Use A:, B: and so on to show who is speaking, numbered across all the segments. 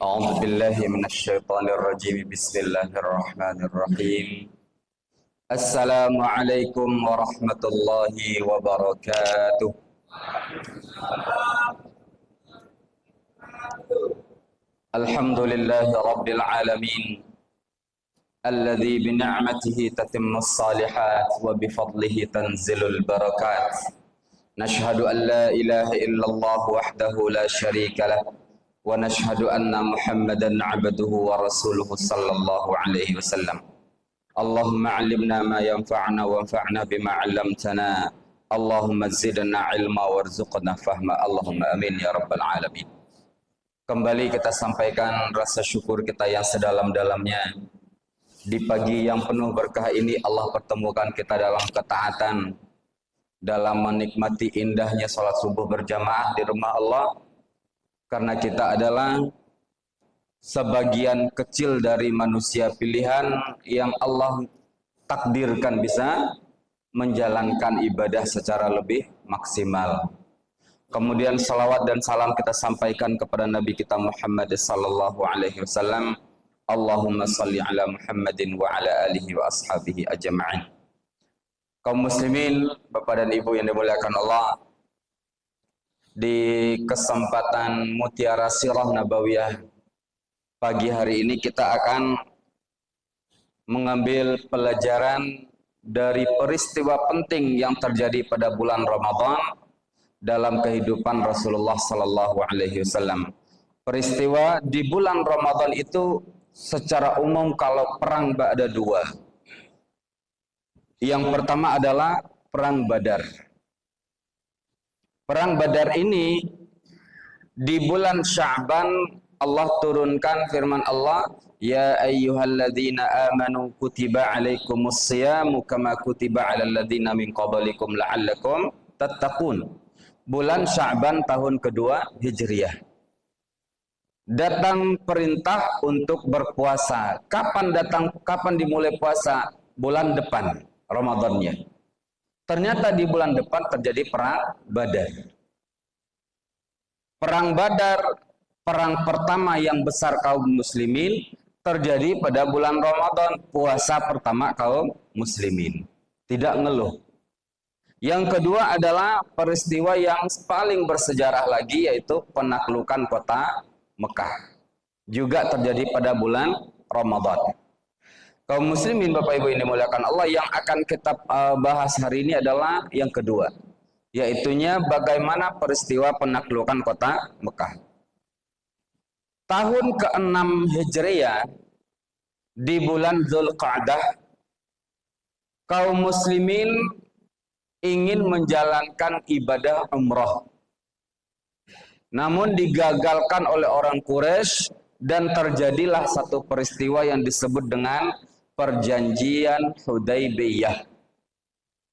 A: أعوذ بالله من الشيطان الرجيم بسم الله الرحمن الرحيم السلام عليكم ورحمة الله وبركاته الحمد لله رب العالمين الذي بنعمته تتم الصالحات وبفضله تنزل البركات نشهد أن لا إله إلا الله وحده لا شريك له ونشهد أن محمدا عبده ورسوله صلى الله عليه وسلم اللهم علمنا ما ينفعنا وانفعنا بما علمتنا اللهم زدنا علما وارزقنا فهما اللهم amin ya rabbal alamin. Kembali kita sampaikan rasa syukur kita yang sedalam-dalamnya. Di pagi yang penuh berkah ini Allah pertemukan kita dalam ketaatan, dalam menikmati indahnya salat subuh berjamaah di rumah Allah. Karena kita adalah sebagian kecil dari manusia pilihan yang Allah takdirkan bisa menjalankan ibadah secara lebih maksimal. Kemudian salawat dan salam kita sampaikan kepada Nabi kita Muhammad sallallahu alaihi wasallam. Allahumma salli ala Muhammadin wa ala alihi wa ashabihi ajma'in. Kaum muslimin, Bapak dan Ibu yang dimuliakan Allah, di kesempatan Mutiara Sirah Nabawiyah pagi hari ini kita akan mengambil pelajaran dari peristiwa penting yang terjadi pada bulan Ramadan dalam kehidupan Rasulullah sallallahu alaihi wasallam. Peristiwa di bulan Ramadan itu secara umum kalau perang ada dua. Yang pertama adalah perang Badar. Perang Badar ini di bulan Sya'ban Allah turunkan firman Allah, ya ayyuhalladzina amanu kutiba alaikumus siyamu kama kutiba alal ladzina min qablikum la'allakum tattaqun. Bulan Sya'ban tahun kedua Hijriah. Datang perintah untuk berpuasa. Kapan dimulai puasa? Bulan depan Ramadannya. Ternyata di bulan depan terjadi perang Badar. Perang Badar, perang pertama yang besar kaum muslimin, terjadi pada bulan Ramadan, puasa pertama kaum muslimin. Tidak ngeluh. Yang kedua adalah peristiwa yang paling bersejarah lagi, yaitu penaklukan kota Mekah. Juga terjadi pada bulan Ramadan. Kaum muslimin, Bapak Ibu yang dimuliakan Allah, yang akan kita bahas hari ini adalah yang kedua, yaitunya bagaimana peristiwa penaklukan kota Mekah. Tahun ke-6 Hijriah di bulan Dzulqa'dah, kaum muslimin ingin menjalankan ibadah umrah. Namun digagalkan oleh orang Quraisy dan terjadilah satu peristiwa yang disebut dengan Perjanjian Hudaybiyah.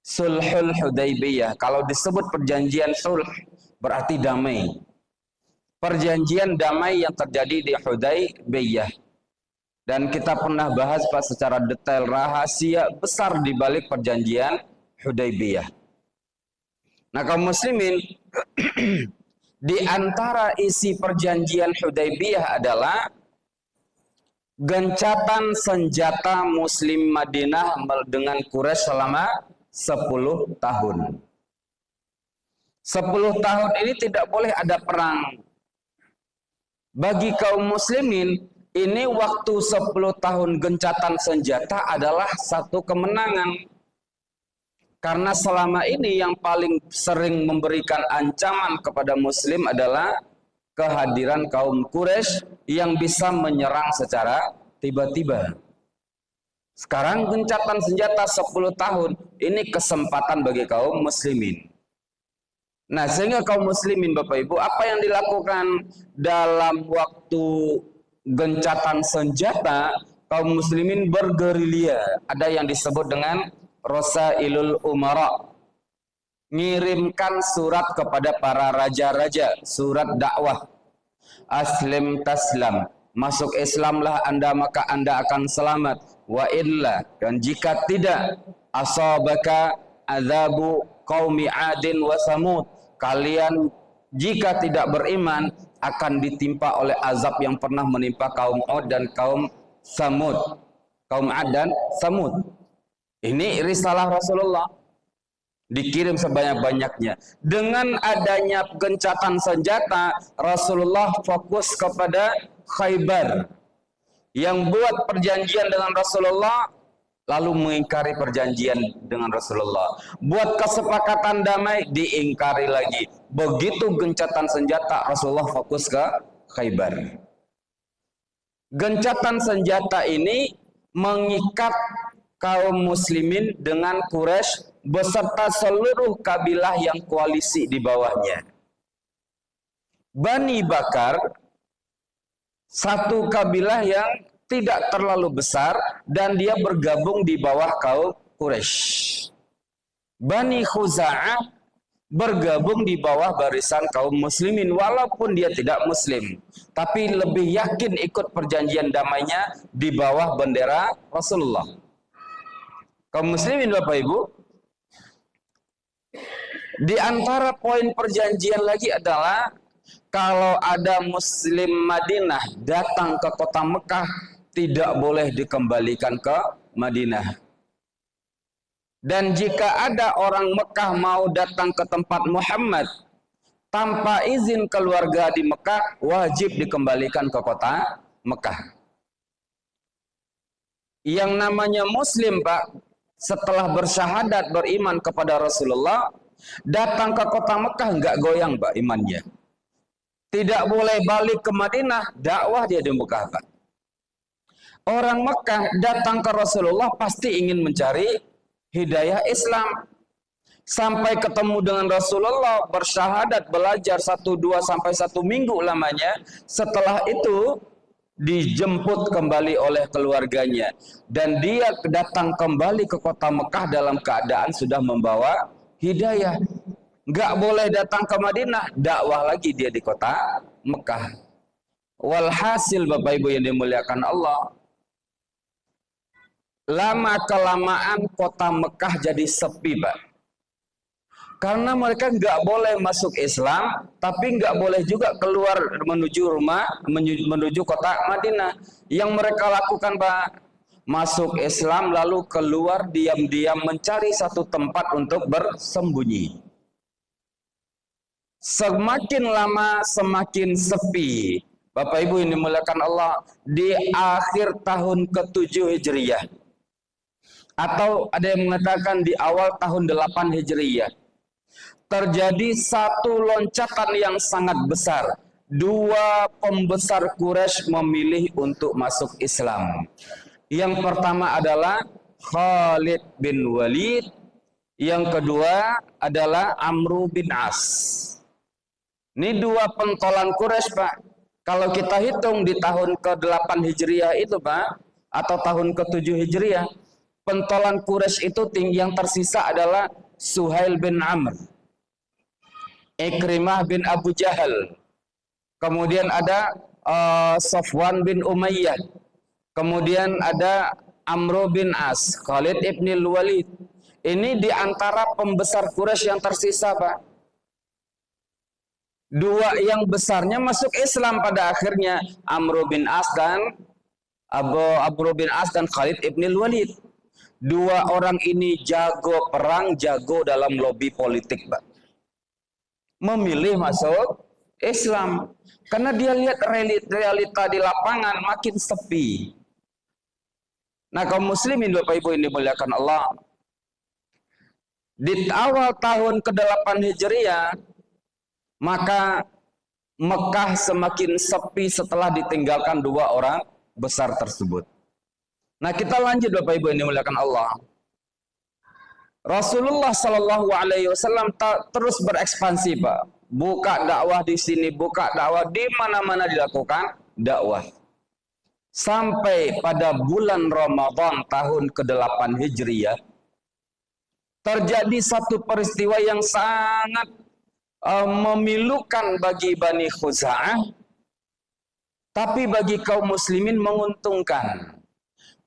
A: Sulhul Hudaybiyah. Kalau disebut perjanjian sulh berarti damai. Perjanjian damai yang terjadi di Hudaybiyah. Dan kita pernah bahas secara detail rahasia besar di balik perjanjian Hudaybiyah. Nah, kaum muslimin, di antara isi perjanjian Hudaybiyah adalah gencatan senjata Muslim Madinah dengan Quraisy selama 10 tahun. 10 tahun ini tidak boleh ada perang. Bagi kaum muslimin, ini waktu 10 tahun gencatan senjata adalah satu kemenangan. Karena selama ini yang paling sering memberikan ancaman kepada muslim adalah kehadiran kaum Quraisy yang bisa menyerang secara tiba-tiba. Sekarang gencatan senjata 10 tahun, ini kesempatan bagi kaum muslimin. Nah, sehingga kaum muslimin, Bapak Ibu, apa yang dilakukan dalam waktu gencatan senjata, kaum muslimin bergerilya. Ada yang disebut dengan Rasailul Umara. Ngirimkan surat kepada para raja-raja, surat dakwah. Aslim taslam, masuk Islamlah Anda maka Anda akan selamat. Wa illa, dan jika tidak, asabaka azabu qaumi Adin wa Samud. Kalian jika tidak beriman, akan ditimpa oleh azab yang pernah menimpa kaum Ad dan kaum Samud. Kaum Ad dan Samud. Ini risalah Rasulullah. Dikirim sebanyak-banyaknya. Dengan adanya gencatan senjata, Rasulullah fokus kepada Khaybar. Yang buat perjanjian dengan Rasulullah, lalu mengingkari perjanjian dengan Rasulullah. Buat kesepakatan damai, diingkari lagi. Begitu gencatan senjata, Rasulullah fokus ke Khaybar. Gencatan senjata ini mengikat kaum muslimin dengan Quraisy beserta seluruh kabilah yang koalisi di bawahnya. Bani Bakar, satu kabilah yang tidak terlalu besar dan dia bergabung di bawah kaum Quraisy. Bani Khuza'ah bergabung di bawah barisan kaum muslimin walaupun dia tidak muslim, tapi lebih yakin ikut perjanjian damainya di bawah bendera Rasulullah. Kaum muslimin Bapak Ibu, di antara poin perjanjian lagi adalah kalau ada muslim Madinah datang ke kota Mekah, tidak boleh dikembalikan ke Madinah. Dan jika ada orang Mekah mau datang ke tempat Muhammad tanpa izin keluarga di Mekah, wajib dikembalikan ke kota Mekah. Yang namanya muslim, Pak, setelah bersyahadat beriman kepada Rasulullah, datang ke kota Mekah nggak goyang, Pak, imannya. Tidak boleh balik ke Madinah, dakwah dia di Mekah, Pak. Orang Mekah datang ke Rasulullah pasti ingin mencari hidayah Islam. Sampai ketemu dengan Rasulullah, bersyahadat, belajar 1-2 sampai 1 minggu lamanya. Setelah itu dijemput kembali oleh keluarganya. Dan dia datang kembali ke kota Mekah dalam keadaan sudah membawa hidayah. Nggak boleh datang ke Madinah, dakwah lagi dia di kota Mekah. Walhasil Bapak Ibu yang dimuliakan Allah, lama-kelamaan kota Mekah jadi sepi, Pak. Karena mereka nggak boleh masuk Islam, tapi nggak boleh juga keluar menuju kota Madinah. Yang mereka lakukan, Pak, masuk Islam lalu keluar diam-diam mencari satu tempat untuk bersembunyi. Semakin lama semakin sepi. Bapak Ibu ini dimuliakan Allah, di akhir tahun ke-7 Hijriyah. Atau ada yang mengatakan di awal tahun 8 Hijriyah. Terjadi satu loncatan yang sangat besar. Dua pembesar Quraisy memilih untuk masuk Islam. Yang pertama adalah Khalid bin Walid. Yang kedua adalah Amru bin As. Ini dua pentolan Quraisy, Pak. Kalau kita hitung di tahun ke-8 Hijriah itu, Pak, atau tahun ke-7 Hijriah, pentolan Quraisy itu yang tersisa adalah Suhail bin Amr, Ikrimah bin Abu Jahal, kemudian ada Safwan bin Umayyah, kemudian ada Amru bin As, Khalid ibn Walid. Ini di antara pembesar Quraisy yang tersisa, Pak. Dua yang besarnya masuk Islam pada akhirnya, Amru bin As dan Amru bin As dan Khalid ibn Walid. Dua orang ini jago perang, jago dalam lobi politik, Pak. Memilih masuk Islam karena dia lihat realita di lapangan makin sepi. Nah, kaum muslimin Bapak Ibu ini dimuliakan Allah, di awal tahun ke-8 Hijriah, maka Mekah semakin sepi setelah ditinggalkan dua orang besar tersebut. Nah, kita lanjut Bapak Ibu yang dimuliakan Allah. Rasulullah Shallallahu Alaihi Wasallam terus berekspansi, Pak. Buka dakwah di sini, buka dakwah di mana-mana dilakukan dakwah. Sampai pada bulan Ramadan tahun ke-8 Hijriah, terjadi satu peristiwa yang sangat memilukan bagi Bani Khuza'ah, tapi bagi kaum muslimin menguntungkan.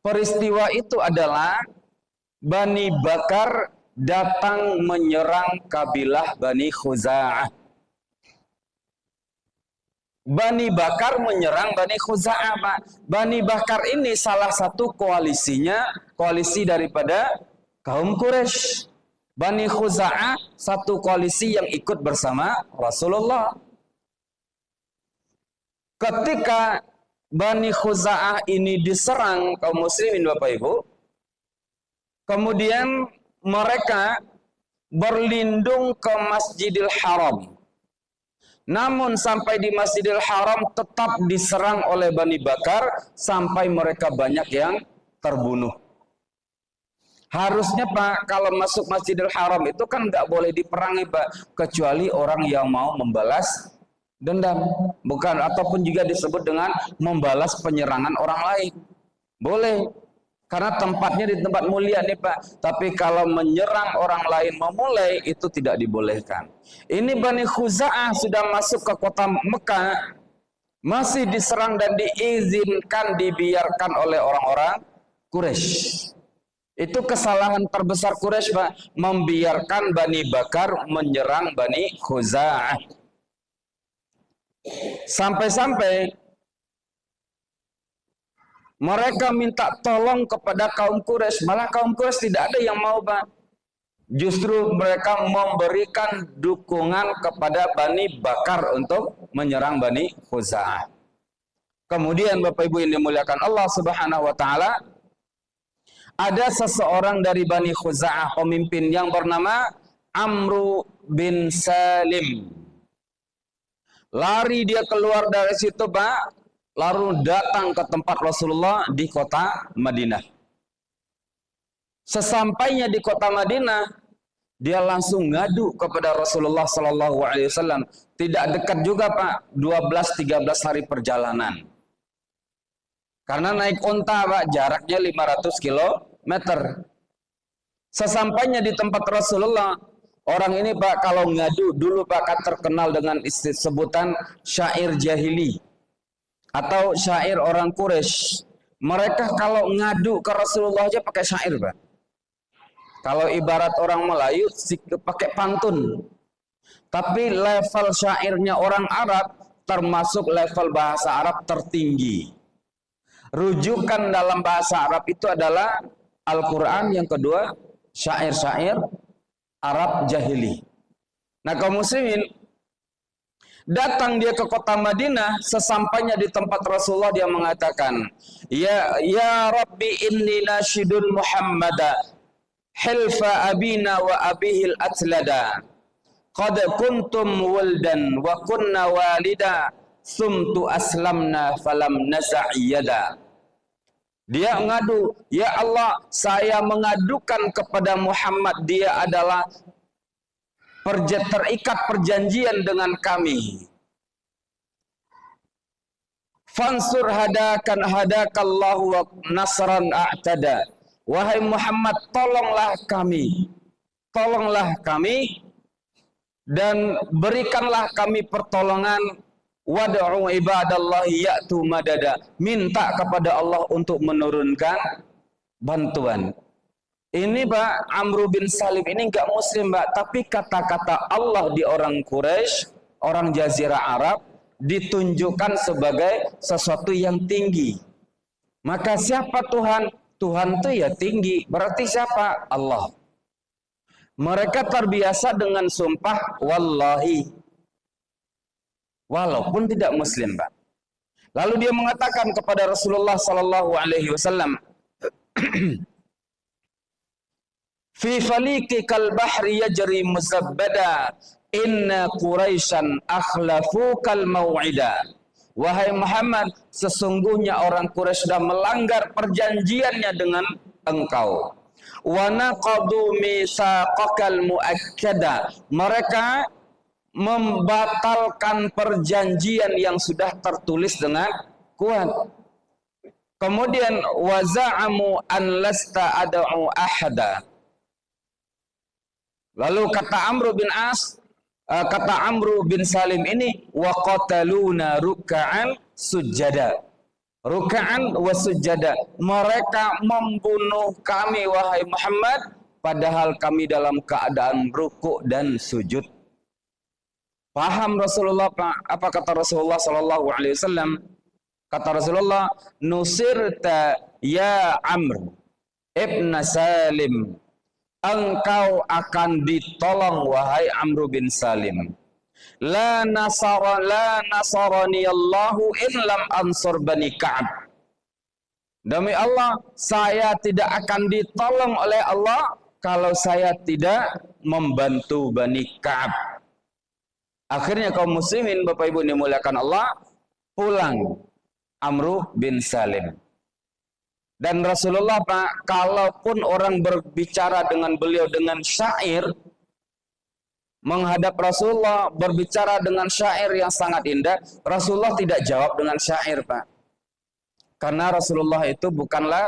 A: Peristiwa itu adalah Bani Bakar datang menyerang kabilah Bani Khuza'ah. Bani Bakar menyerang Bani Khuza'ah, Pak. Bani Bakar ini salah satu koalisi daripada kaum Quraisy. Bani Khuza'ah satu koalisi yang ikut bersama Rasulullah. Ketika Bani Khuza'ah ini diserang kaum muslimin, Bapak Ibu, kemudian mereka berlindung ke Masjidil Haram. Namun sampai di Masjidil Haram tetap diserang oleh Bani Bakar sampai mereka banyak yang terbunuh. Harusnya Pak, kalau masuk Masjidil Haram itu kan nggak boleh diperangi Pak, kecuali orang yang mau membalas dendam, bukan, ataupun juga disebut dengan membalas penyerangan orang lain. Boleh. Karena tempatnya di tempat mulia nih Pak. Tapi kalau menyerang orang lain memulai, itu tidak dibolehkan. Ini Bani Khuza'ah sudah masuk ke kota Mekah, masih diserang dan diizinkan, dibiarkan oleh orang-orang Quraisy. Itu kesalahan terbesar Quraisy Pak, membiarkan Bani Bakar menyerang Bani Khuza'ah. Sampai-sampai mereka minta tolong kepada kaum Quraisy, malah kaum Quraisy tidak ada yang mau, Pak. Justru mereka memberikan dukungan kepada Bani Bakar untuk menyerang Bani Khuza'ah. Kemudian Bapak Ibu yang dimuliakan Allah Subhanahu wa taala, ada seseorang dari Bani Khuza'ah, pemimpin yang bernama Amru bin Salim. Lari dia keluar dari situ, Pak. Lalu datang ke tempat Rasulullah di kota Madinah. Sesampainya di kota Madinah, dia langsung ngadu kepada Rasulullah Sallallahu Alaihi Wasallam. Tidak dekat juga Pak, 12-13 hari perjalanan. Karena naik unta Pak, jaraknya 500 kilometer. Sesampainya di tempat Rasulullah, orang ini Pak kalau ngadu dulu Pak kan terkenal dengan sebutan syair jahili atau syair orang Quraisy. Mereka kalau ngadu ke Rasulullah aja pakai syair, Pak. Kalau ibarat orang Melayu pakai pantun. Tapi level syairnya orang Arab termasuk level bahasa Arab tertinggi. Rujukan dalam bahasa Arab itu adalah Al-Quran, yang kedua syair-syair Arab jahili. Nah, kaum muslimin, datang dia ke kota Madinah, sesampainya di tempat Rasulullah dia mengatakan, Ya Rabbi inni nasyidun Muhammada hilfa abina wa abihil atlada qad kuntum wuldan wa kunna walida sumtu aslamna falam naza'iyada. Dia ngadu, ya Allah, saya mengadukan kepada Muhammad, dia adalah terikat perjanjian dengan kami. Fansur hadakallahu wa nasran a'tada. Wahai Muhammad, tolonglah kami dan berikanlah kami pertolongan. Wad'u ibadallahi ya'tu madada. Minta kepada Allah untuk menurunkan bantuan. Ini Pak, Amru bin Salim ini enggak muslim Pak, tapi kata-kata Allah di orang Quraisy, orang Jazirah Arab, ditunjukkan sebagai sesuatu yang tinggi. Maka siapa Tuhan? Tuhan itu ya tinggi. Berarti siapa? Allah. Mereka terbiasa dengan sumpah wallahi, walaupun tidak muslim Pak. Lalu dia mengatakan kepada Rasulullah sallallahu alaihi wasallam, Fi faliki kal bahri yajri muzabbada inna quraisyan akhlafu kal mau'ida. Wahai Muhammad, sesungguhnya orang Quraisy sudah melanggar perjanjiannya dengan engkau. Wa naqadu mitsaqakal muakkada. Mereka membatalkan perjanjian yang sudah tertulis dengan kuat. Kemudian wa za'amu an lasta ad'u ahada. Lalu kata Amru bin Salim ini, wa qataluna ruk'an sujada. Ruk'an wa sujada. Mereka membunuh kami wahai Muhammad padahal kami dalam keadaan rukuk dan sujud. Paham Rasulullah, apa kata Rasulullah sallallahu alaihi wasallam? Kata Rasulullah, "Nusirta ya Amr ibn Salim." Engkau akan ditolong wahai Amr bin Salim. La nasarani Allahu in lam ansur bani Ka'ab. Demi Allah, saya tidak akan ditolong oleh Allah kalau saya tidak membantu Bani Ka'ab. Akhirnya kaum muslimin, Bapak Ibu dimuliakan Allah, pulang Amr bin Salim. Dan Rasulullah, Pak, kalaupun orang berbicara dengan beliau dengan syair, menghadap Rasulullah berbicara dengan syair yang sangat indah, Rasulullah tidak jawab dengan syair, Pak. Karena Rasulullah itu bukanlah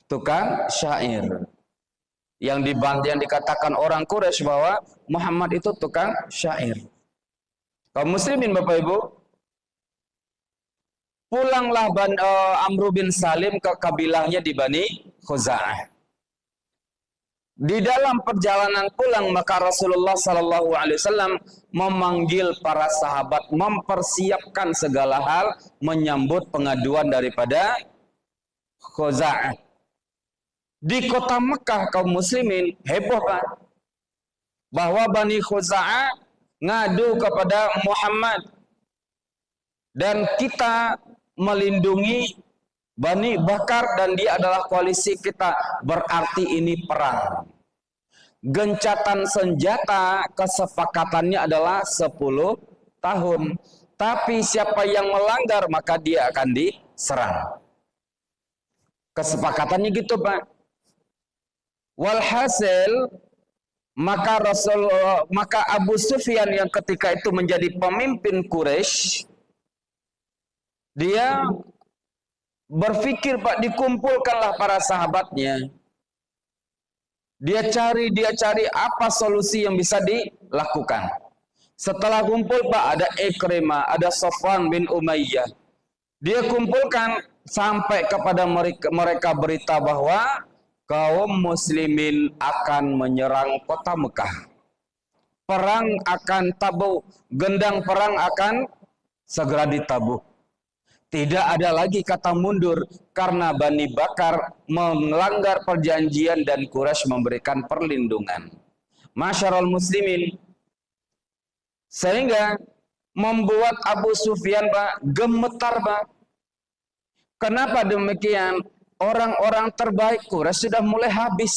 A: tukang syair. Yang dikatakan orang Quraisy bahwa Muhammad itu tukang syair. Kaum muslimin Bapak Ibu, pulanglah Amr bin Salim ke kabilahnya di Bani Khuza'ah. Di dalam perjalanan pulang, maka Rasulullah sallallahu alaihi wasallam memanggil para sahabat, mempersiapkan segala hal menyambut pengaduan daripada Khuza'ah. Di kota Mekah kaum muslimin heboh, Pak, bahwa Bani Khuza'ah ngadu kepada Muhammad, dan kita melindungi Bani Bakar dan dia adalah koalisi kita, berarti ini perang. Gencatan senjata kesepakatannya adalah 10 tahun. Tapi siapa yang melanggar maka dia akan diserang. Kesepakatannya gitu, Pak. Walhasil maka Abu Sufyan yang ketika itu menjadi pemimpin Quraisy, dia berpikir, Pak, dikumpulkanlah para sahabatnya. Dia cari apa solusi yang bisa dilakukan. Setelah kumpul, Pak, ada Ikrimah, ada Safwan bin Umayyah. Dia kumpulkan sampai kepada mereka berita bahwa kaum muslimin akan menyerang kota Mekah. Perang akan tabuh, gendang perang akan segera ditabuh. Tidak ada lagi kata mundur karena Bani Bakar melanggar perjanjian dan Quraisy memberikan perlindungan. Masyarul muslimin, sehingga membuat Abu Sufyan, Pak, gemetar, Pak. Kenapa demikian? Orang-orang terbaik Quraisy sudah mulai habis.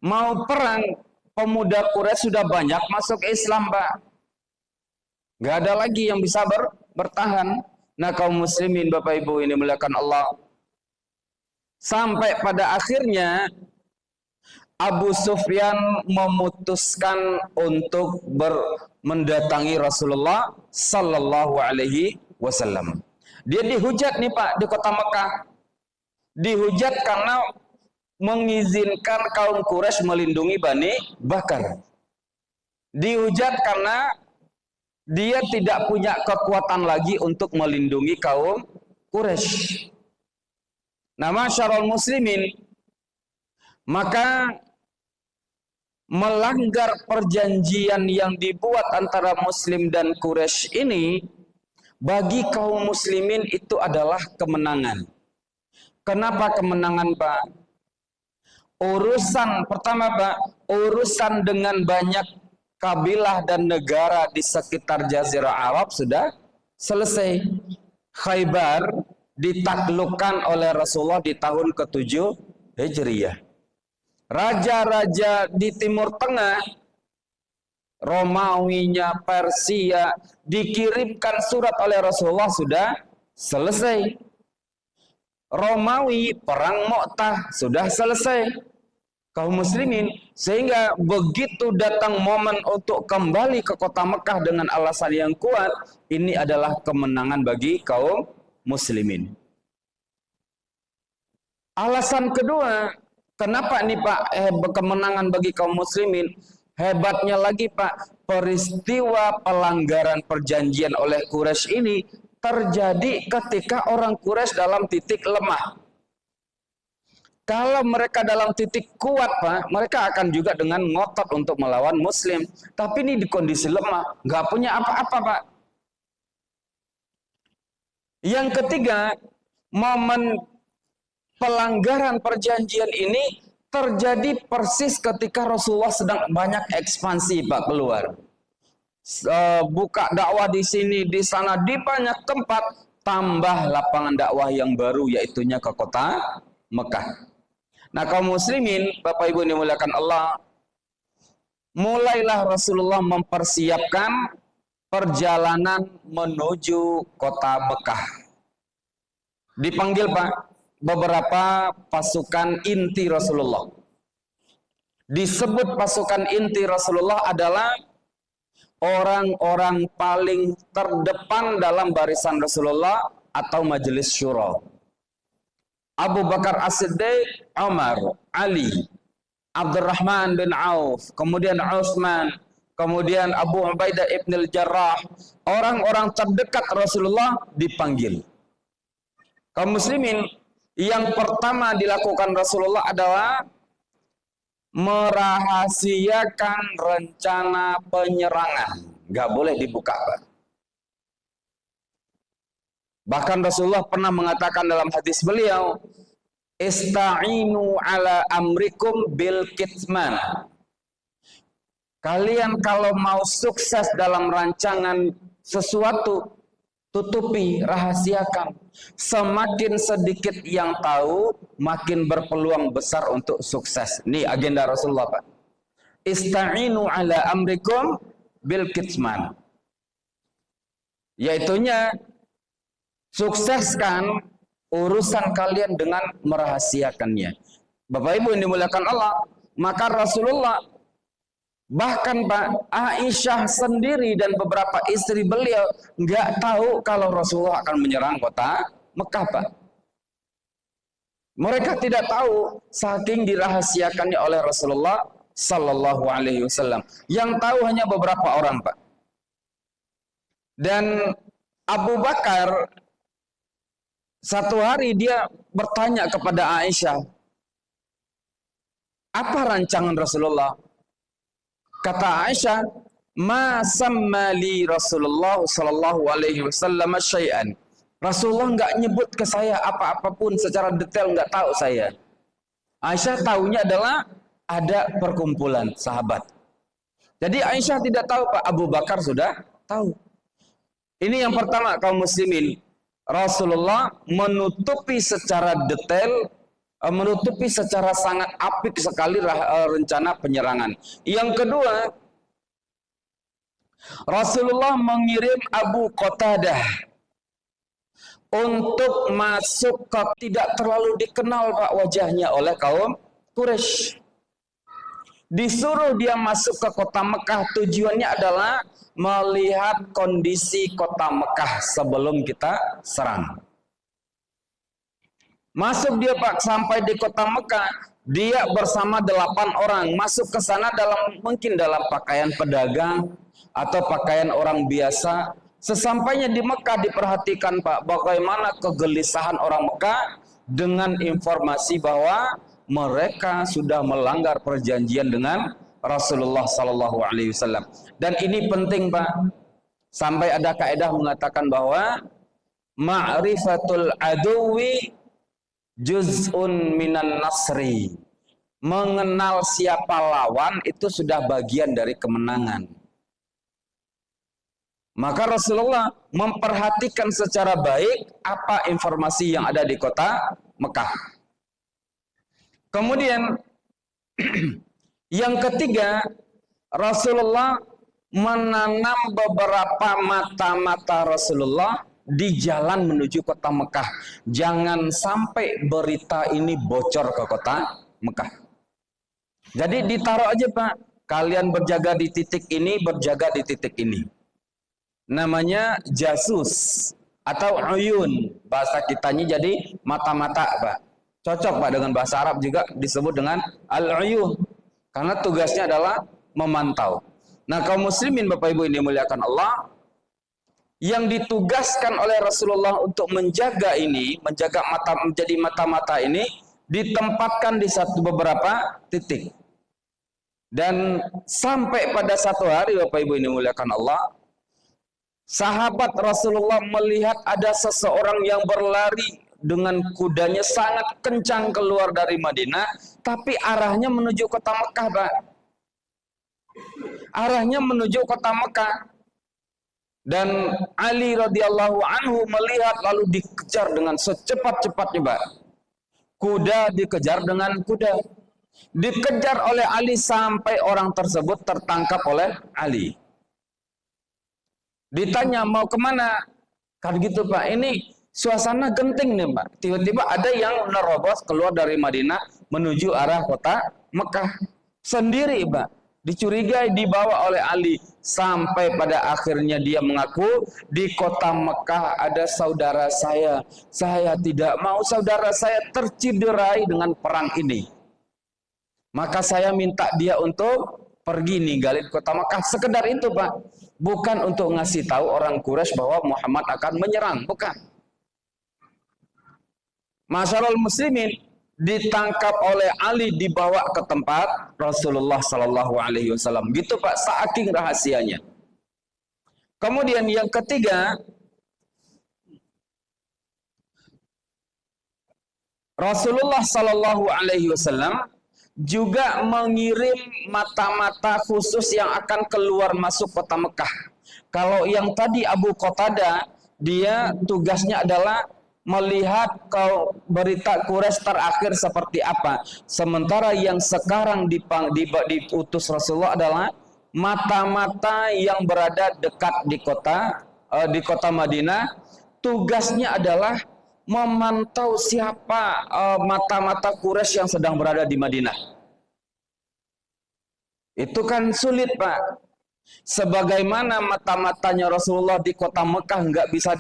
A: Mau perang, pemuda Quraisy sudah banyak masuk Islam, Pak. Gak ada lagi yang bisa bertahan. Nah, kaum muslimin Bapak Ibu ini muliakan Allah, sampai pada akhirnya Abu Sufyan memutuskan untuk mendatangi Rasulullah sallallahu alaihi wasallam. Dia dihujat nih, Pak, di kota Mekah. Dihujat karena mengizinkan kaum Quraisy melindungi Bani Bakar. Dihujat karena dia tidak punya kekuatan lagi untuk melindungi kaum Quraisy. Nah, masyarul muslimin, maka melanggar perjanjian yang dibuat antara Muslim dan Quraisy ini bagi kaum muslimin itu adalah kemenangan. Kenapa kemenangan, Pak? Urusan pertama, Pak, urusan dengan banyak kabilah dan negara di sekitar Jazirah Arab sudah selesai. Khaybar ditaklukkan oleh Rasulullah di tahun ke-7 Hijriyah. Raja-raja di Timur Tengah, Romawinya, Persia, dikirimkan surat oleh Rasulullah sudah selesai. Romawi, perang Mu'tah sudah selesai. Kaum muslimin, sehingga begitu datang momen untuk kembali ke kota Mekah dengan alasan yang kuat, ini adalah kemenangan bagi kaum muslimin. Alasan kedua, kenapa nih, Pak, kemenangan bagi kaum muslimin? Hebatnya lagi, Pak, peristiwa pelanggaran perjanjian oleh Quraisy ini terjadi ketika orang Quraisy dalam titik lemah. Kalau mereka dalam titik kuat, Pak, mereka akan juga dengan ngotot untuk melawan Muslim. Tapi ini di kondisi lemah, nggak punya apa-apa, Pak. Yang ketiga, momen pelanggaran perjanjian ini terjadi persis ketika Rasulullah sedang banyak ekspansi, Pak, keluar. Buka dakwah di sini, di sana, di banyak tempat, tambah lapangan dakwah yang baru, yaitunya ke kota Mekah. Nah, kaum muslimin, Bapak Ibu yang dimuliakan Allah, mulailah Rasulullah mempersiapkan perjalanan menuju kota Mekah. Dipanggil, Pak, beberapa pasukan inti Rasulullah. Disebut pasukan inti Rasulullah adalah orang-orang paling terdepan dalam barisan Rasulullah atau majelis syura. Abu Bakar As-Siddiq, Umar, Ali, Abdurrahman bin Auf, kemudian Utsman, kemudian Abu Ubaidah ibn al-Jarrah. Orang-orang terdekat Rasulullah dipanggil. Kaum muslimin, yang pertama dilakukan Rasulullah adalah merahasiakan rencana penyerangan. Gak boleh dibuka, Pak. Bahkan Rasulullah pernah mengatakan dalam hadis beliau, "Ista'inu ala amrikum bil kitman." Kalian kalau mau sukses dalam rancangan sesuatu, tutupi, rahasiakan. Semakin sedikit yang tahu, makin berpeluang besar untuk sukses. Ini agenda Rasulullah, Pak. Ista'inu ala amrikum bil kitman. Yaitunya, sukseskan urusan kalian dengan merahasiakannya. Bapak Ibu yang dimuliakan Allah, maka Rasulullah, bahkan Pak, Aisyah sendiri dan beberapa istri beliau nggak tahu kalau Rasulullah akan menyerang kota Mekah, Pak. Mereka tidak tahu, saking dirahasiakannya oleh Rasulullah Sallallahu Alaihi Wasallam. Yang tahu hanya beberapa orang, Pak. Dan Abu Bakar satu hari dia bertanya kepada Aisyah, apa rancangan Rasulullah? Kata Aisyah, ma samma li Rasulullah sallallahu alaihi wasallam syai'an. Rasulullah enggak nyebut ke saya apa-apapun secara detail, enggak tahu saya. Aisyah tahunya adalah ada perkumpulan sahabat. Jadi Aisyah tidak tahu, Pak. Abu Bakar sudah tahu. Ini yang pertama, kaum muslimin. Rasulullah menutupi secara detail, menutupi secara sangat apik sekali rencana penyerangan. Yang kedua, Rasulullah mengirim Abu Qatadah untuk masuk ke, tidak terlalu dikenal, Pak, wajahnya oleh kaum Quraisy. Disuruh dia masuk ke kota Mekah, tujuannya adalah melihat kondisi kota Mekah sebelum kita serang. Masuk dia, Pak, sampai di kota Mekah, dia bersama 8 orang masuk ke sana mungkin dalam pakaian pedagang atau pakaian orang biasa. Sesampainya di Mekah diperhatikan, Pak, bagaimana kegelisahan orang Mekah dengan informasi bahwa mereka sudah melanggar perjanjian dengan Rasulullah Sallallahu Alaihi Wasallam. Dan ini penting, Pak. Sampai ada kaidah mengatakan bahwa ma'rifatul aduwi juz'un minan nasri. Mengenal siapa lawan itu sudah bagian dari kemenangan. Maka Rasulullah memperhatikan secara baik apa informasi yang ada di kota Mekah. Kemudian yang ketiga, Rasulullah menanam beberapa mata-mata Rasulullah di jalan menuju kota Mekah. Jangan sampai berita ini bocor ke kota Mekah. Jadi ditaruh aja, Pak. Kalian berjaga di titik ini, berjaga di titik ini. Namanya jasus atau uyun. Bahasa kitanya jadi mata-mata, Pak. Cocok, Pak, dengan bahasa Arab juga disebut dengan al-uyun. Karena tugasnya adalah memantau. Nah, kaum muslimin, Bapak Ibu yang dimuliakan Allah, yang ditugaskan oleh Rasulullah untuk menjaga ini, menjaga mata, menjadi mata-mata ini ditempatkan di beberapa titik. Dan sampai pada satu hari, Bapak Ibu ini muliakan Allah, sahabat Rasulullah melihat ada seseorang yang berlari dengan kudanya sangat kencang keluar dari Madinah, tapi arahnya menuju kota Mekah, Pak. Arahnya menuju kota Mekah. Dan Ali radhiyallahu anhu melihat lalu dikejar dengan secepat-cepatnya, Pak. Kuda dikejar dengan kuda. Dikejar oleh Ali sampai orang tersebut tertangkap oleh Ali. Ditanya mau kemana? Kan gitu, Pak. Ini suasana genting nih, Pak. Tiba-tiba ada yang nerobos keluar dari Madinah menuju arah kota Mekah. Sendiri, Pak. Dicurigai dibawa oleh Ali. Sampai pada akhirnya dia mengaku, di kota Mekah ada saudara saya. Saya tidak mau saudara saya tercederai dengan perang ini. Maka saya minta dia untuk pergi ninggalin kota Mekah. Sekedar itu, Pak. Bukan untuk ngasih tahu orang Quraisy bahwa Muhammad akan menyerang. Bukan. Masyarul muslimin, ditangkap oleh Ali, dibawa ke tempat Rasulullah Sallallahu Alaihi Wasallam. Gitu, Pak, saking rahasianya. Kemudian yang ketiga, Rasulullah Sallallahu Alaihi Wasallam juga mengirim mata-mata khusus yang akan keluar masuk kota Mekah. Kalau yang tadi Abu Qatadah, dia tugasnya adalah melihat berita Quraisy terakhir seperti apa. Sementara yang sekarang diutus Rasulullah adalah mata-mata yang berada dekat di kota Madinah. Tugasnya adalah memantau siapa mata-mata Quraisy yang sedang berada di Madinah. Itu kan sulit, Pak. Sebagaimana mata-matanya Rasulullah di kota Mekah nggak bisa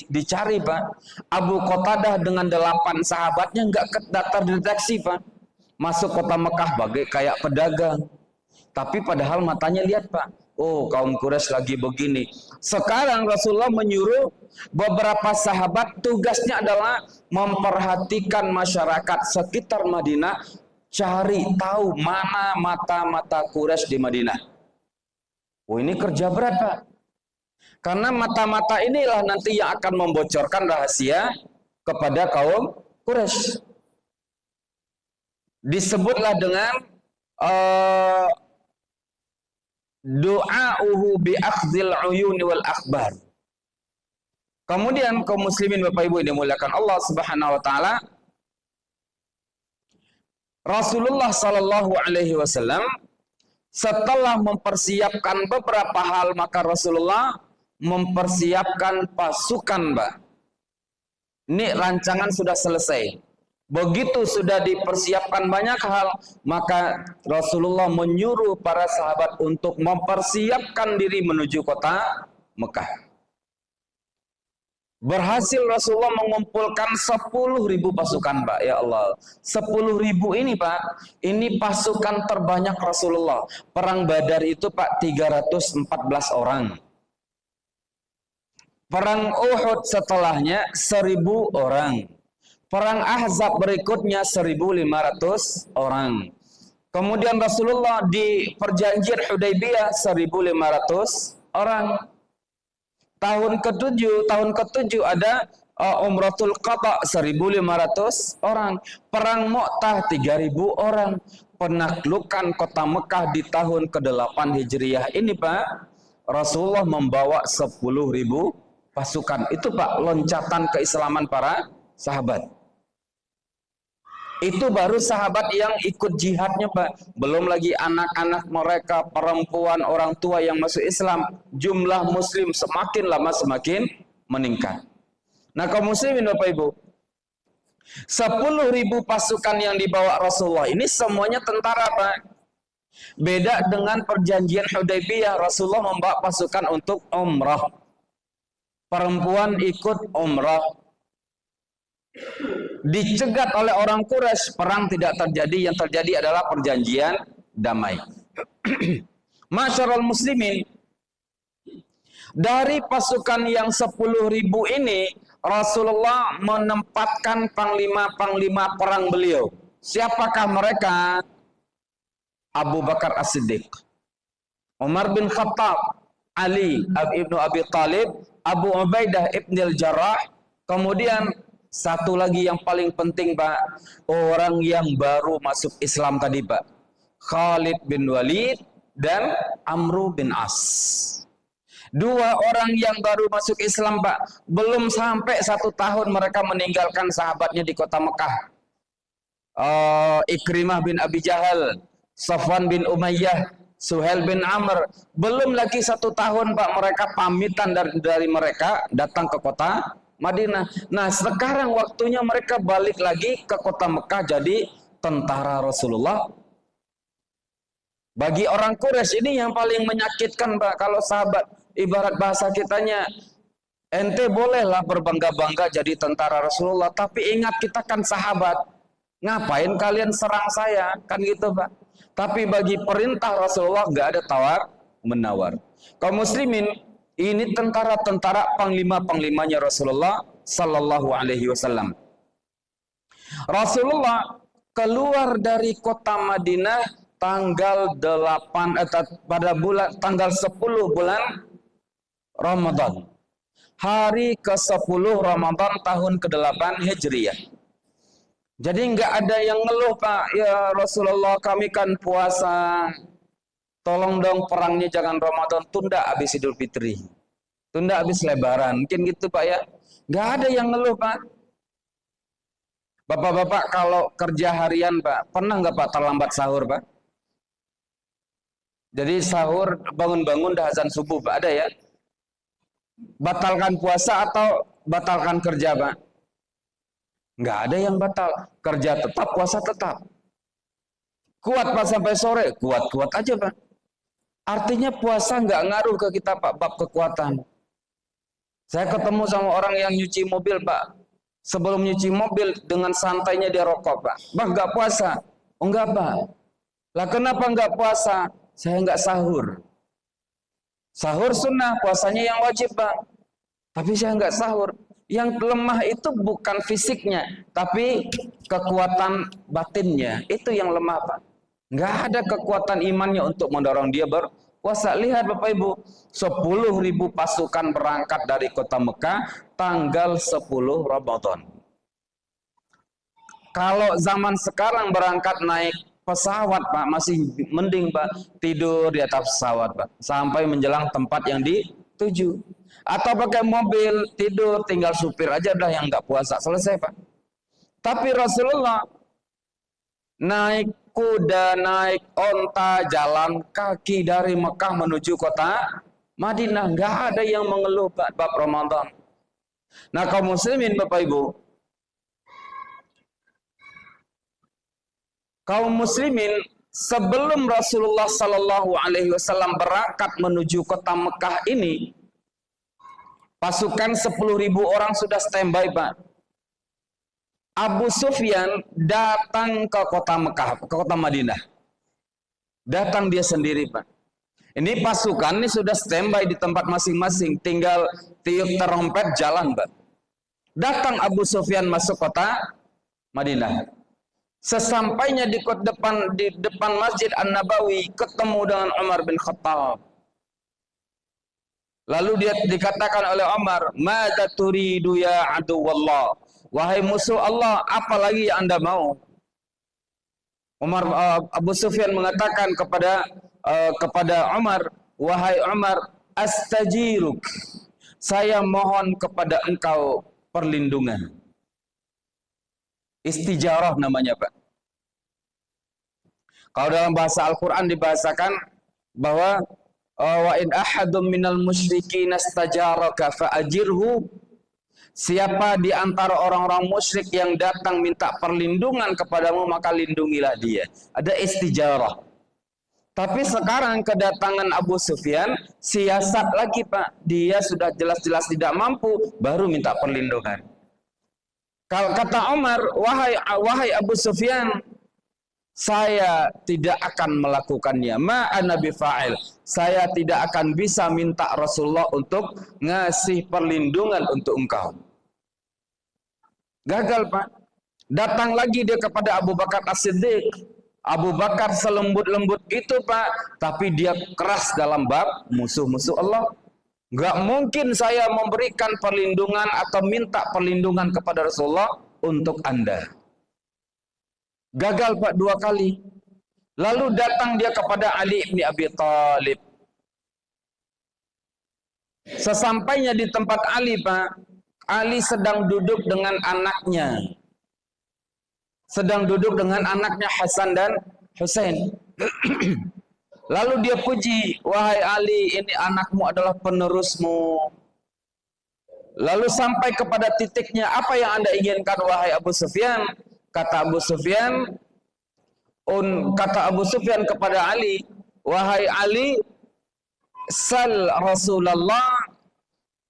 A: dicari, Pak. Abu Qatadah dengan 8 sahabatnya nggak terdeteksi, Pak. Masuk kota Mekah bagai kayak pedagang. Tapi padahal matanya lihat, Pak. Oh, kaum Quraisy lagi begini. Sekarang Rasulullah menyuruh beberapa sahabat, tugasnya adalah memperhatikan masyarakat sekitar Madinah, cari tahu mana mata-mata Quraisy di Madinah. Oh, ini kerja berat, Pak. Karena mata-mata inilah nanti yang akan membocorkan rahasia kepada kaum Quraisy. Disebutlah dengan du'a'uhu bi akhdhil uyuni wal akhbar. Kemudian kaum muslimin Bapak Ibu yang dimuliakan Allah Subhanahu wa taala, Rasulullah sallallahu alaihi wasallam setelah mempersiapkan beberapa hal, maka Rasulullah mempersiapkan pasukan, Mbak. Ini rancangan sudah selesai. Begitu sudah dipersiapkan banyak hal, maka Rasulullah menyuruh para sahabat untuk mempersiapkan diri menuju kota Mekah. Berhasil Rasulullah mengumpulkan 10.000 pasukan, Pak. Ya Allah, 10.000 ini, Pak, ini pasukan terbanyak Rasulullah. Perang Badar itu, Pak, 314 orang. Perang Uhud setelahnya 1.000 orang. Perang Ahzab berikutnya 1.500 orang. Kemudian Rasulullah di perjanjian Hudaybiyah 1.500 orang. Tahun ke-7 ada Umratul Qadha 1.500 orang. Perang Mu'tah 3.000 orang. Penaklukan kota Mekah di tahun ke-8 Hijriah ini, Pak, Rasulullah membawa 10.000 pasukan. Itu, Pak, loncatan keislaman para sahabat. Itu baru sahabat yang ikut jihadnya, Pak. Belum lagi anak-anak mereka, perempuan, orang tua yang masuk Islam. Jumlah muslim semakin lama semakin meningkat. Nah, kaum muslimin Bapak Ibu, 10.000 pasukan yang dibawa Rasulullah ini semuanya tentara, Pak. Beda dengan perjanjian Hudaybiyah, Rasulullah membawa pasukan untuk umrah. Perempuan ikut umrah. Dicegat oleh orang Quraisy, perang tidak terjadi, yang terjadi adalah perjanjian damai. Masyarul muslimin, dari pasukan yang 10.000 ini, Rasulullah menempatkan panglima-panglima perang beliau. Siapakah mereka? Abu Bakar As-Siddiq, Umar bin Khattab, Ali ibnu Abi Talib, Abu Ubaidah ibn al-Jarrah, kemudian satu lagi yang paling penting Pak, orang yang baru masuk Islam tadi Pak, Khalid bin Walid dan Amru bin As. Dua orang yang baru masuk Islam Pak, belum sampai 1 tahun mereka meninggalkan sahabatnya di kota Mekah. Ikrimah bin Abi Jahal, Safwan bin Umayyah, Suhail bin Amr. Belum lagi 1 tahun Pak, mereka pamitan dari mereka datang ke kota Madinah. Nah sekarang waktunya mereka balik lagi ke kota Mekah jadi tentara Rasulullah. Bagi orang Quraisy ini yang paling menyakitkan Pak, kalau sahabat, ibarat bahasa kitanya, ente bolehlah berbangga-bangga jadi tentara Rasulullah, tapi ingat kita kan sahabat, ngapain kalian serang saya, kan gitu Pak. Tapi bagi perintah Rasulullah nggak ada tawar menawar. Kaum muslimin, ini tentara-tentara panglima-panglimanya Rasulullah Sallallahu Alaihi Wasallam. Rasulullah keluar dari kota Madinah tanggal 8 pada tanggal 10 bulan Ramadan. Hari ke-10 Ramadan tahun ke-8 Hijriah. Jadi nggak ada yang ngeluh Pak, ya Rasulullah kami kan puasa, tolong dong perangnya jangan Ramadan, tunda habis Idul Fitri, tunda habis Lebaran, mungkin gitu Pak ya. Nggak ada yang ngeluh Pak. Bapak-bapak kalau kerja harian Pak, pernah nggak Pak terlambat sahur Pak? Jadi sahur bangun-bangun dah azan subuh Pak, ada ya? Batalkan puasa atau batalkan kerja Pak? Nggak ada yang batal, kerja tetap, puasa tetap. Kuat Pak sampai sore, kuat-kuat aja Pak. Artinya puasa nggak ngaruh ke kita Pak, bab kekuatan. Saya ketemu sama orang yang nyuci mobil Pak. Sebelum nyuci mobil dengan santainya dia rokok Pak. Bang nggak puasa? Oh enggak Pak. Lah kenapa nggak puasa? Saya nggak sahur. Sahur sunnah, puasanya yang wajib Pak. Tapi saya nggak sahur. Yang lemah itu bukan fisiknya, tapi kekuatan batinnya. Itu yang lemah Pak. Nggak ada kekuatan imannya untuk mendorong dia berpuasa. Lihat Bapak Ibu, 10.000 pasukan berangkat dari kota Mekah tanggal 10 Ramadan. Kalau zaman sekarang berangkat naik pesawat Pak, masih mending Pak, tidur di atas pesawat Pak, sampai menjelang tempat yang dituju. Atau pakai mobil, tidur, tinggal supir aja dah yang nggak puasa, selesai Pak. Tapi Rasulullah naik kuda, naik onta, jalan kaki dari Mekah menuju kota Madinah. Nggak ada yang mengeluh Pak, bab Ramadan. Nah kaum muslimin Bapak Ibu, kaum muslimin sebelum Rasulullah Sallallahu Alaihi Wasallam berangkat menuju kota Mekah ini, pasukan 10.000 orang sudah standby Pak. Abu Sufyan datang ke kota Mekah, ke kota Madinah. Datang dia sendiri Pak. Ini pasukan ini sudah standby di tempat masing-masing, tinggal tiup terompet jalan Pak. Datang Abu Sufyan masuk kota Madinah. Sesampainya di depan Masjid An-Nabawi, ketemu dengan Umar bin Khattab. Lalu dia dikatakan oleh Umar, "Madza turidu ya aduwallah?" Wahai musuh Allah, apa lagi yang Anda mau? Abu Sufyan mengatakan kepada Umar, "Wahai Umar, astajiruk. Saya mohon kepada engkau perlindungan." Istijarah namanya Pak. Kalau dalam bahasa Al-Quran dibahasakan bahwa wa in ahadum minal musyrikin astajaraka fa'ajirhu. Siapa di antara orang-orang musyrik yang datang minta perlindungan kepadamu, maka lindungilah dia. Ada istijarah. Tapi sekarang kedatangan Abu Sufyan, siasat lagi Pak. Dia sudah jelas-jelas tidak mampu, baru minta perlindungan. Kalau kata Umar, wahai Abu Sufyan, saya tidak akan melakukannya. Ma'ana bifa'il. Saya tidak akan bisa minta Rasulullah untuk ngasih perlindungan untuk engkau. Gagal, Pak. Datang lagi dia kepada Abu Bakar As-Siddiq. Abu Bakar selembut-lembut gitu, Pak, tapi dia keras dalam bab musuh-musuh Allah. Gak mungkin saya memberikan perlindungan atau minta perlindungan kepada Rasulullah untuk Anda. Gagal, Pak, 2 kali. Lalu datang dia kepada Ali bin Abi Thalib. Sesampainya di tempat Ali, Pak, Ali sedang duduk dengan anaknya. Sedang duduk dengan anaknya Hasan dan Husain. Lalu dia puji, wahai Ali, ini anakmu adalah penerusmu. Lalu sampai kepada titiknya, apa yang Anda inginkan wahai Abu Sufyan? Kata Abu Sufyan kepada Ali, wahai Ali, sal Rasulullah,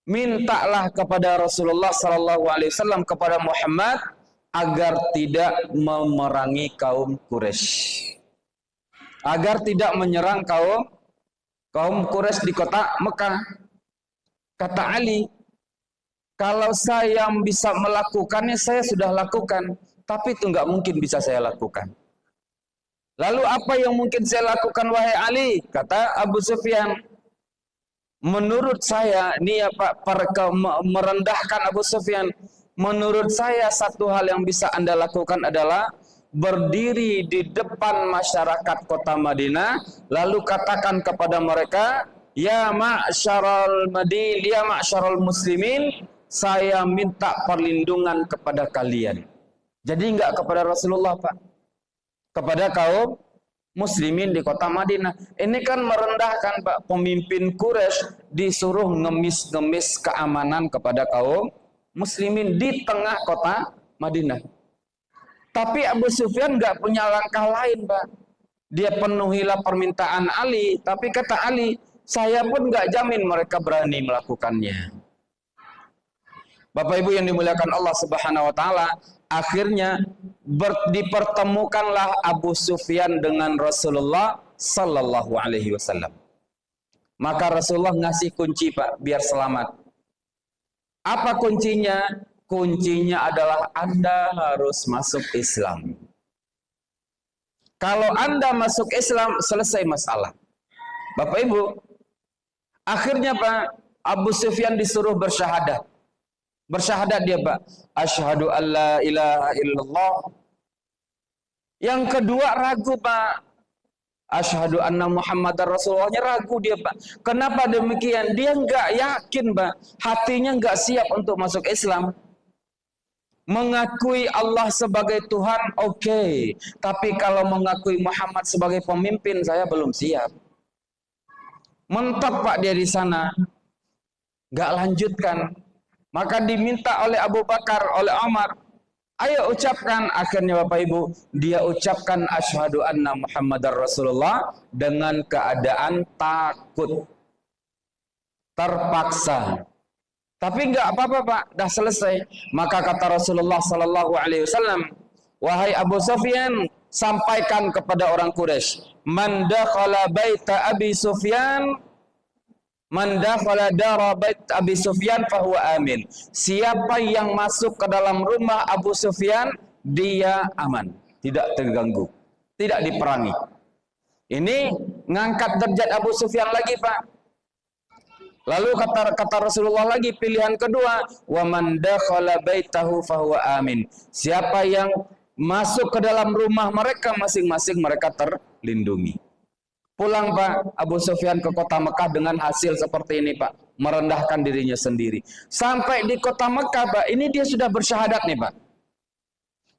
A: mintalah kepada Rasulullah sallallahu alaihi wasallam, kepada Muhammad, agar tidak memerangi kaum Quraisy. Agar tidak menyerang kaum Quraisy di kota Mekah. Kata Ali, kalau saya bisa melakukannya, saya sudah lakukan. Tapi itu nggak mungkin bisa saya lakukan. Lalu apa yang mungkin saya lakukan wahai Ali? Kata Abu Sufyan. Menurut saya, ini ya Pak, merendahkan Abu Sufyan. Menurut saya satu hal yang bisa Anda lakukan adalah berdiri di depan masyarakat kota Madinah, lalu katakan kepada mereka, ya ma'syaral Madin, ya ma'syaral muslimin, saya minta perlindungan kepada kalian. Jadi enggak kepada Rasulullah, Pak, kepada kaum muslimin di kota Madinah. Ini kan merendahkan, Pak. Pemimpin Quraisy disuruh ngemis-ngemis keamanan kepada kaum muslimin di tengah kota Madinah. Tapi Abu Sufyan nggak punya langkah lain, Pak. Dia penuhilah permintaan Ali, tapi kata Ali, saya pun nggak jamin mereka berani melakukannya. Bapak Ibu yang dimuliakan Allah Subhanahu wa taala, akhirnya dipertemukanlah Abu Sufyan dengan Rasulullah sallallahu alaihi wasallam. Maka Rasulullah ngasih kunci, Pak, biar selamat. Apa kuncinya? Kuncinya adalah Anda harus masuk Islam. Kalau Anda masuk Islam, selesai masalah. Bapak Ibu, akhirnya Pak, Abu Sufyan disuruh bersyahadat. Bersyahadat dia, Pak. Asyhadu an la ilaha illallah. Yang kedua ragu, Pak. Asyhadu anna Muhammadar Rasulullah-nya ragu dia, Pak. Kenapa demikian? Dia nggak yakin, Pak. Hatinya nggak siap untuk masuk Islam. Mengakui Allah sebagai Tuhan, oke. Tapi kalau mengakui Muhammad sebagai pemimpin, saya belum siap. Mentok, Pak, dia di sana. Nggak lanjutkan. Maka diminta oleh Abu Bakar, oleh Umar, ayo ucapkan. Akhirnya Bapak Ibu, dia ucapkan asyhadu anna Muhammadar Rasulullah dengan keadaan takut, terpaksa. Tapi enggak apa-apa, Pak, dah selesai. Maka kata Rasulullah sallallahu alaihi wasallam, wahai Abu Sufyan, sampaikan kepada orang Quraisy, man dakhala baita Abi Sufyan, man dakhala dara bait Abi Sufyan fahuwa amin. Siapa yang masuk ke dalam rumah Abu Sufyan, dia aman, tidak terganggu, tidak diperangi. Ini ngangkat derajat Abu Sufyan lagi, Pak. Lalu kata Rasulullah lagi pilihan kedua, wa man dakhala baitahu fahuwa amin. Siapa yang masuk ke dalam rumah mereka masing-masing, mereka terlindungi. Pulang, Pak, Abu Sufyan ke kota Mekah dengan hasil seperti ini, Pak. Merendahkan dirinya sendiri. Sampai di kota Mekah, Pak, ini dia sudah bersyahadat nih, Pak.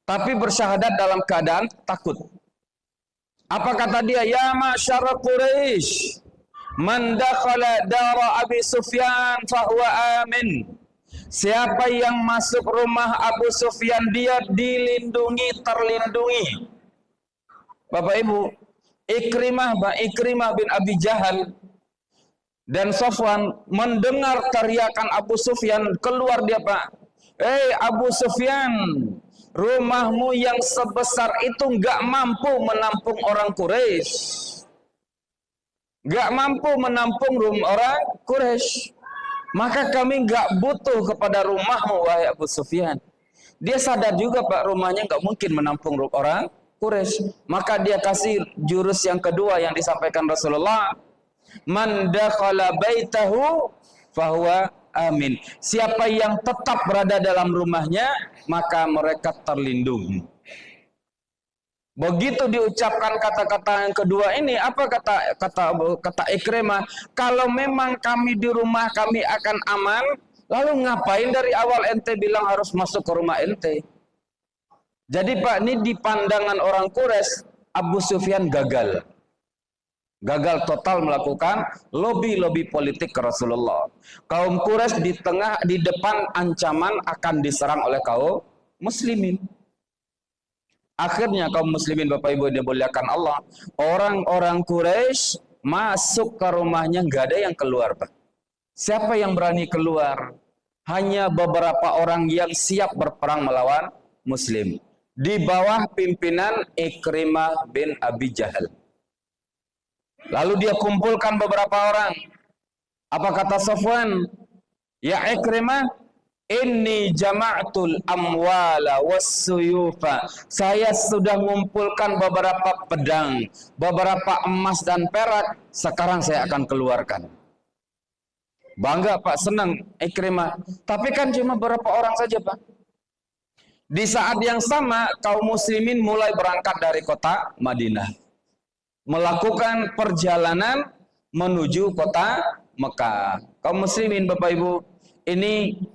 A: Tapi bersyahadat dalam keadaan takut. Apa kata dia? Ya ma'syara Quraisy, man dakhala dara Abi Sufyan fahuwa amin. Siapa yang masuk rumah Abu Sufyan, dia dilindungi, terlindungi. Bapak Ibu, Ikrimah bin Abi Jahal dan Sofwan mendengar teriakan Abu Sufyan, keluar dia, Pak. Abu Sufyan, rumahmu yang sebesar itu nggak mampu menampung orang Quraisy. Gak mampu menampung orang Quraisy. Maka kami gak butuh kepada rumahmu, wahai Abu Sufyan. Dia sadar juga Pak, rumahnya nggak mungkin menampung orang Quraisy. Maka dia kasih jurus yang kedua yang disampaikan Rasulullah, man dakhala baitahu fahuwa amin. Siapa yang tetap berada dalam rumahnya, maka mereka terlindung. Begitu diucapkan kata-kata yang kedua ini, apa kata Ikrimah? Kalau memang kami di rumah kami akan aman, lalu ngapain dari awal ente bilang harus masuk ke rumah ente? Jadi Pak, ini di pandangan orang Quraisy, Abu Sufyan gagal. Gagal total melakukan lobby politik ke Rasulullah. Kaum Quraisy di depan ancaman akan diserang oleh kaum muslimin. Akhirnya kaum muslimin, Bapak Ibu dimuliakan Allah, orang-orang Quraisy masuk ke rumahnya, nggak ada yang keluar Pak. Siapa yang berani keluar? Hanya beberapa orang yang siap berperang melawan muslim. Di bawah pimpinan Ikrimah bin Abi Jahal. Lalu dia kumpulkan beberapa orang. Apa kata Safwan? Ya Ikrimah, inni jama'tul amwala wassuyufa. Saya sudah mengumpulkan beberapa pedang, beberapa emas dan perak. Sekarang saya akan keluarkan. Bangga Pak, senang Ikrimah. Tapi kan cuma beberapa orang saja Pak. Di saat yang sama, kaum muslimin mulai berangkat dari kota Madinah, melakukan perjalanan menuju kota Mekah. Kaum muslimin, Bapak Ibu, ini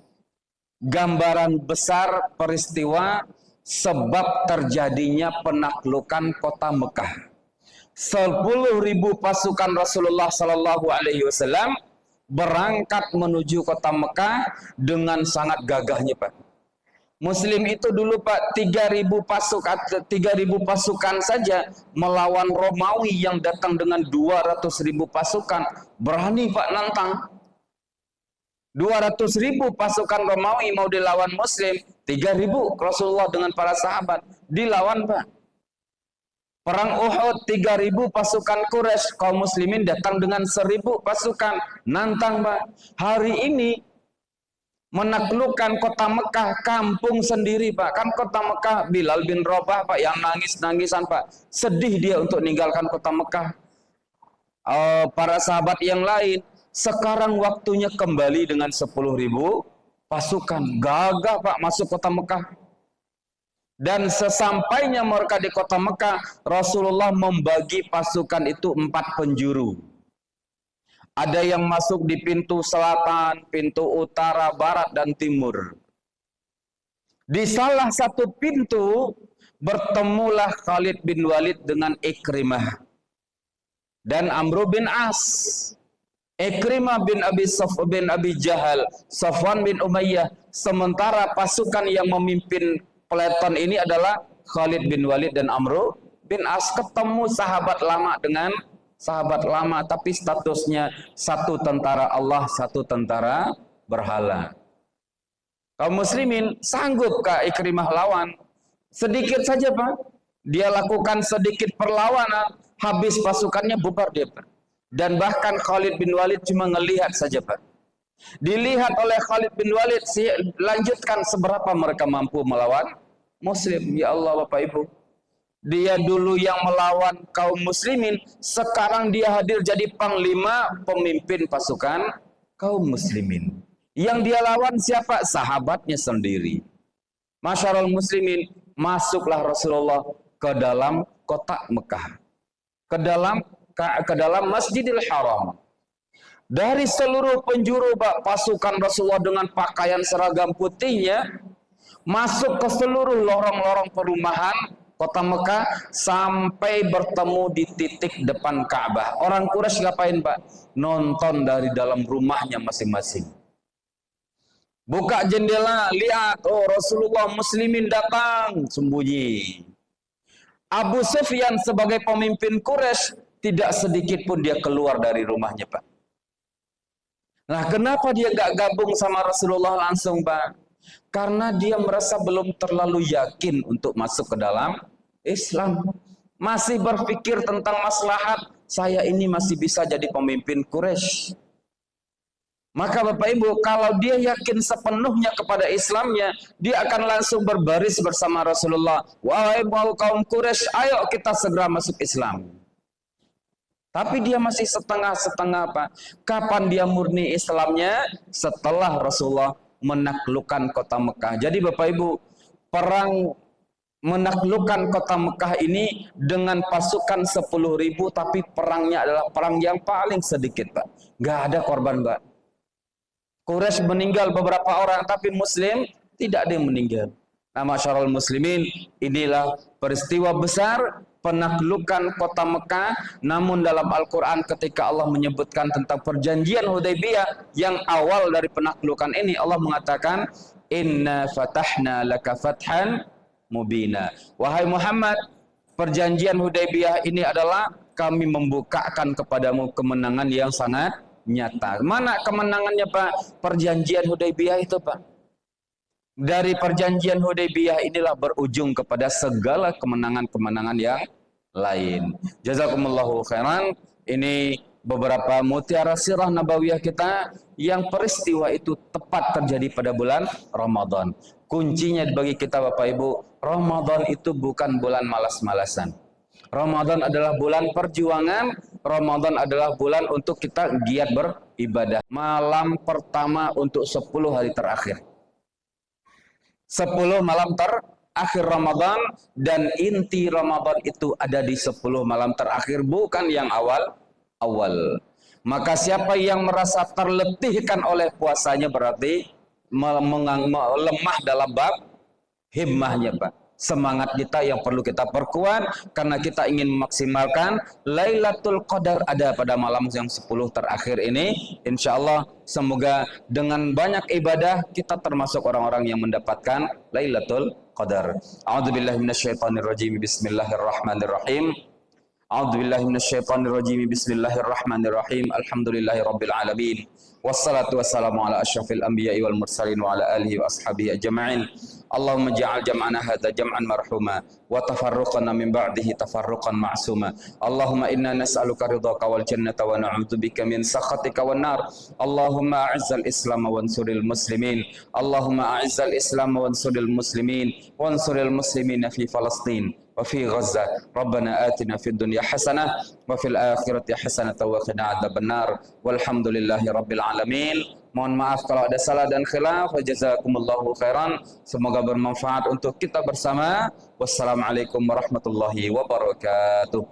A: gambaran besar peristiwa sebab terjadinya penaklukan kota Mekah. 10.000 pasukan Rasulullah Sallallahu Alaihi Wasallam berangkat menuju kota Mekah dengan sangat gagahnya Pak. Muslim itu dulu Pak 3.000 pasukan saja melawan Romawi yang datang dengan 200.000 pasukan. Berani Pak nantang. 200.000 pasukan Romawi mau dilawan Muslim, 3.000 Rasulullah dengan para sahabat dilawan Pak. Perang Uhud 3.000 pasukan Quraisy, kaum muslimin datang dengan 1.000 pasukan nantang Pak. Hari ini menaklukkan kota Mekah, kampung sendiri Pak. Kan kota Mekah, Bilal bin Rabah Pak yang nangis-nangisan Pak. Sedih dia untuk meninggalkan kota Mekah. Para sahabat yang lain, sekarang waktunya kembali dengan 10.000 pasukan. Gagah Pak masuk kota Mekah. Dan sesampainya mereka di kota Mekah, Rasulullah membagi pasukan itu 4 penjuru. Ada yang masuk di pintu selatan, pintu utara, barat, dan timur. Di salah satu pintu bertemulah Khalid bin Walid dengan Ikrimah dan Amr bin As. Ikrimah bin Abi Jahal, Safwan bin Umayyah. Sementara pasukan yang memimpin peleton ini adalah Khalid bin Walid dan Amr bin As. Ketemu sahabat lama dengan sahabat lama, tapi statusnya satu tentara Allah, satu tentara berhala. Kaum muslimin sanggup Kak Ikrimah lawan? Sedikit saja Pak. Dia lakukan sedikit perlawanan, habis pasukannya bubar dia Pak. Dan bahkan Khalid bin Walid cuma ngelihat saja Pak. Dilihat oleh Khalid bin Walid, lanjutkan seberapa mereka mampu melawan muslim. Ya Allah Bapak Ibu, dia dulu yang melawan kaum muslimin, sekarang dia hadir jadi panglima pemimpin pasukan kaum muslimin. Yang dia lawan siapa? Sahabatnya sendiri. Masyarul muslimin, masuklah Rasulullah ke dalam kota Mekah, ke dalam Masjidil Haram. Dari seluruh penjuru pasukan Rasulullah dengan pakaian seragam putihnya masuk ke seluruh lorong-lorong perumahan kota Mekah sampai bertemu di titik depan Ka'bah. Orang Quraisy ngapain Pak? Nonton dari dalam rumahnya masing-masing. Buka jendela, lihat, oh Rasulullah muslimin datang, sembunyi. Abu Sufyan sebagai pemimpin Quraisy tidak sedikit pun dia keluar dari rumahnya Pak. Nah kenapa dia gak gabung sama Rasulullah langsung Pak? Karena dia merasa belum terlalu yakin untuk masuk ke dalam Islam. Masih berpikir tentang maslahat, saya ini masih bisa jadi pemimpin Quraisy. Maka Bapak Ibu, kalau dia yakin sepenuhnya kepada Islamnya, dia akan langsung berbaris bersama Rasulullah. Wahai kaum Quraisy, ayo kita segera masuk Islam. Tapi dia masih setengah-setengah Pak. Kapan dia murni Islamnya? Setelah Rasulullah menaklukkan kota Mekah. Jadi Bapak Ibu, perang menaklukkan kota Mekah ini dengan pasukan 10.000, tapi perangnya adalah perang yang paling sedikit Pak. Gak ada korban Pak. Quraisy meninggal beberapa orang, tapi Muslim tidak ada yang meninggal. Nah, masyarul muslimin, inilah peristiwa besar penaklukan kota Mekah. Namun dalam Al-Quran ketika Allah menyebutkan tentang perjanjian Hudaybiyah yang awal dari penaklukan ini, Allah mengatakan, Inna fatahna laka fathan mubina. Wahai Muhammad, perjanjian Hudaybiyah ini adalah kami membukakan kepadamu kemenangan yang sangat nyata. Mana kemenangannya Pak? Perjanjian Hudaybiyah itu Pak. Dari perjanjian Hudaybiyah inilah berujung kepada segala kemenangan-kemenangan yang lain. Jazakumullahu khairan. Ini beberapa mutiara sirah nabawiyah kita yang peristiwa itu tepat terjadi pada bulan Ramadan. Kuncinya bagi kita Bapak Ibu, Ramadan itu bukan bulan malas-malasan. Ramadan adalah bulan perjuangan. Ramadan adalah bulan untuk kita giat beribadah. Malam pertama untuk 10 hari terakhir. 10 malam terakhir Ramadan, dan inti Ramadan itu ada di 10 malam terakhir, bukan yang awal. Maka siapa yang merasa terletihkan oleh puasanya berarti lemah dalam bab himmahnya Pak. Semangat kita yang perlu kita perkuat karena kita ingin memaksimalkan Lailatul Qadar ada pada malam yang 10 terakhir ini. Insyaallah semoga dengan banyak ibadah kita termasuk orang-orang yang mendapatkan Lailatul Qadar. A'udzubillahi minasyaitonirrajim. Bismillahirrahmanirrahim. A'udzubillahi minasyaitonirrajim. Bismillahirrahmanirrahim. Alhamdulillahirabbil alamin. Wassalatu wassalamu ala asyrafil anbiya'i wal mursalin wa ala alihi wa ashabihi ajma'in. Allahumma ja'al jam'ana hadza jam'an marhuma wa tafarruqana min ba'dihi tafarruqan ma'suma. Allahumma inna nas'aluka ridhaka wal jannata wa na'udzubika min sakhatika wan nar. Allahumma a'izzal islam wa ansuril muslimin. Allahumma a'izzal islam wa ansuril muslimin wa ansuril muslimina fi Falastin wa fi Gaza. Rabbana atina fid dunya hasanah wa fil akhirati hasanah wa qina adzabannar. Walhamdulillahi rabbil alamin. Mohon maaf kalau ada salah dan khilaf. Jazakumullahu khairan. Semoga bermanfaat untuk kita bersama. Wassalamualaikum warahmatullahi wabarakatuh.